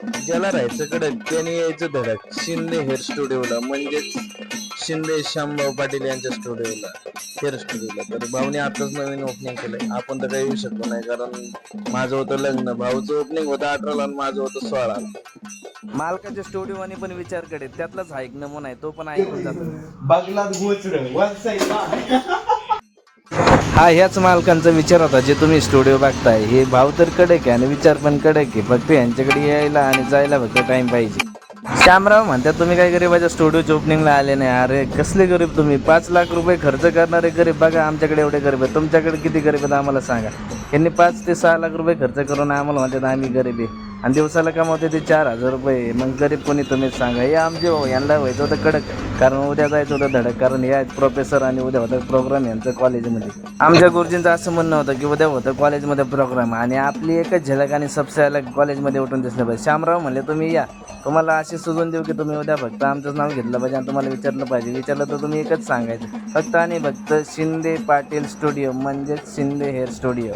ज्याला राहायचं कडक त्याने यायचं धडक शिंदे हेअर स्टुडिओला, म्हणजेच शिंदे श्यामभाऊ पाटील यांच्या स्टुडिओला, हेअर स्टुडिओला. तर भाऊने आताच नवीन ओपनिंग केलंय. आपण तर काही येऊ शकलो नाही, कारण माझं होतं लग्न, भाऊचं ओपनिंग होतं 18ला आणि माझं होतं 16ला. मालकाच्या स्टुडिओने पण विचार करे, त्यातलाच हा एक नमुना आहे, तो पण ऐकून जातो. बगलात गोचर वन साईड. हा ह्याच मालकांचा विचार होता जे तुम्ही स्टुडिओ बघताय. हे भाव तर कडक आहे आणि विचार पण कडक आहे, फक्त यांच्याकडे यायला आणि जायला फक्त टाइम पाहिजे. श्यामराव म्हणतात तुम्ही काय गरीबाच्या स्टुडिओच्या ओपनिंगला आले नाही. अरे कसले गरीब तुम्ही, 5 लाख रुपये खर्च करणारे गरीब बघा. आमच्याकडे एवढे गरीब आहे, तुमच्याकडे किती गरीब आहेत आम्हाला सांगा. यांनी 5 ते 6 लाख रुपये खर्च करून आम्हाला म्हणतात आम्ही गरीब आहे, आणि दिवसाला कमावते ते 4,000 रुपये. मग गरीब कोणी तुम्हीच सांगा. हे आमचे भाऊ, यांना व्हायचं होतं कडक, कारण उद्या जायचं होतं धडक, कारण हे आहेत प्रोफेसर आणि उद्या होतं प्रोग्राम यांचं कॉलेजमध्ये. आमच्या गुरुजींचं असं म्हणणं होतं की उद्या होतं कॉलेजमध्ये प्रोग्राम, आणि आपली एकच झलक आणि सबसे अलग कॉलेजमध्ये उठून दिसलं पाहिजे. श्यामराव म्हणले तुम्ही या, तुम्हाला अशी सुचून देऊ की तुम्ही उद्या फक्त आमचं नाव घेतलं पाहिजे आणि तुम्हाला विचारलं पाहिजे. विचारलं तर तुम्ही एकच सांगायचं, फक्त आणि फक्त शिंदे पाटील स्टुडिओ, म्हणजेच शिंदे हेअर स्टुडिओ.